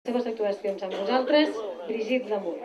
seves actuacions amb vosaltres, Brigitte Lamour.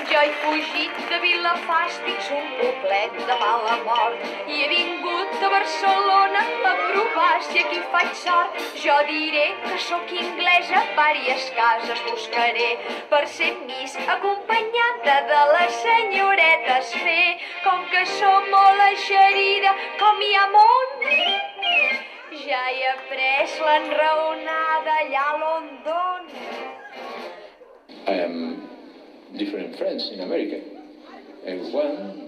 Jo he fugit de Vilafàstics, un poblet de mala mort, i he vingut a Barcelona a provar si aquí faig sort. Jo diré que sóc inglesa, vàries cases buscaré per ser Miss, acompanyada de les senyoretes Fe. Com que som molt eixerida, com hi ha món, ja he après l'enraonada allà a London. I am different friends in America, and one,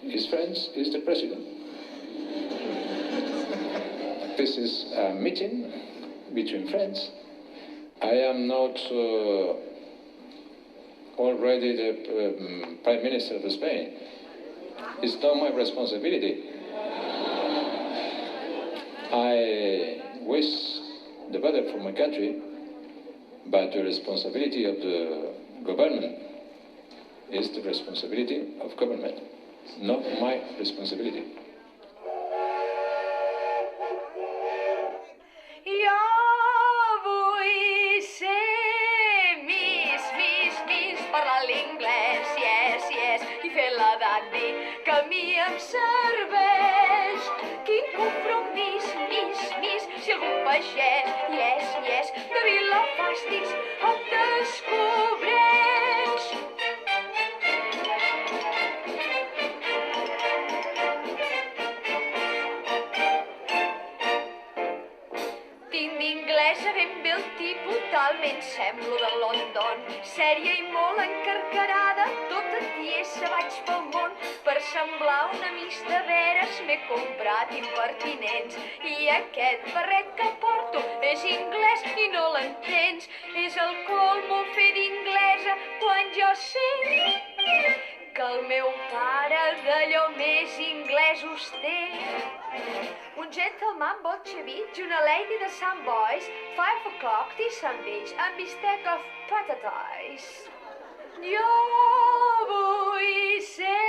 his friends, is the president. This is a meeting between friends. I am not already the Prime Minister of Spain. It's not my responsibility. I wish the better for my country, but the responsibility of the government is the responsibility of government, not my responsibility. Jo vull ser Miss, parlar l'inglès, yes, i fer la dandy, que a mi em serveix. Quin compromís, Miss, si algun pagès, yes, de Vilafàstics em descobreix. Tinc d'inglesa ben bé el tipus, talment semblo de London. Sèria i molt encarcarada, tota tiesa vaig pel món. Per semblar una Miss de veres m'he comprat impertinents. I aquest barret que porto és inglès i no l'entens. És el colmo fer d'inglesa quan jo sé que el meu pare d'allò més inglesos té. Un gentleman bolxevic, una lady de Sant Bois, 5 o'clock tea sandwich and bistec of patates. Jo vull ser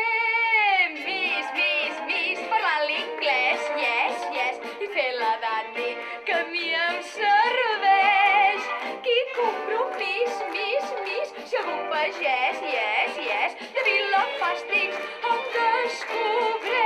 Miss, parlar l'inglès, yes, i fer la dandy, que a mi em serveix. Quin compromís, Miss, si algun pagès, yes, de Vilafàstics em descobreix.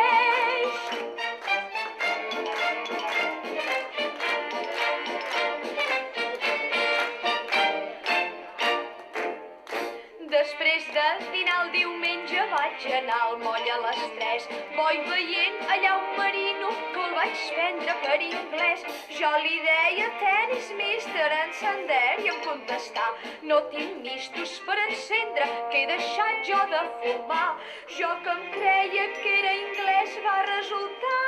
Després de dinar el diumenge vaig anar al moll a les 3. Voy veient allà un marino que el vaig prendre per anglès. Jo li deia tenis, mister, encender, i em contestà: no tinc mistos per encendre, que he deixat jo de fumar. Jo que em creia que era anglès va resultar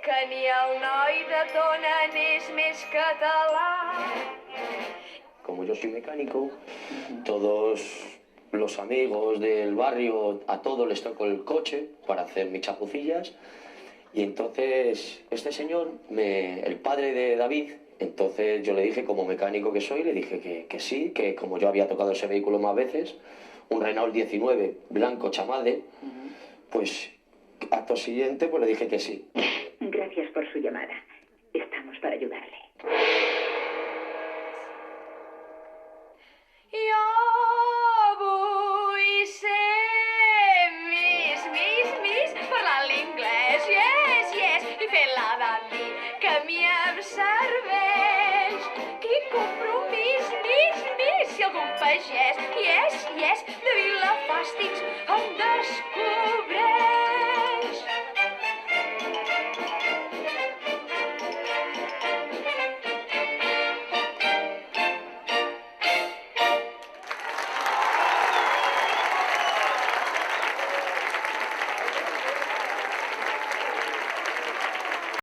que ni el noi de Tona n'és més català. Como yo soy mecánico, todos los amigos del barrio, a todos les toco el coche para hacer mis chapucillas. Y entonces este señor, el padre de David, entonces yo le dije, como mecánico que soy, le dije que sí, que como yo había tocado ese vehículo más veces, un Renault 19 blanco chamade, pues acto siguiente pues le dije que sí. Gracias por su llamada. Estamos para ayudarle. Jo vull ser Miss, parlar l'inglès, yes, i fer la dandy, que a mi em serveix. Quin compromís, Miss, si algun pagès, yes, de Vilafàstics em descobreix.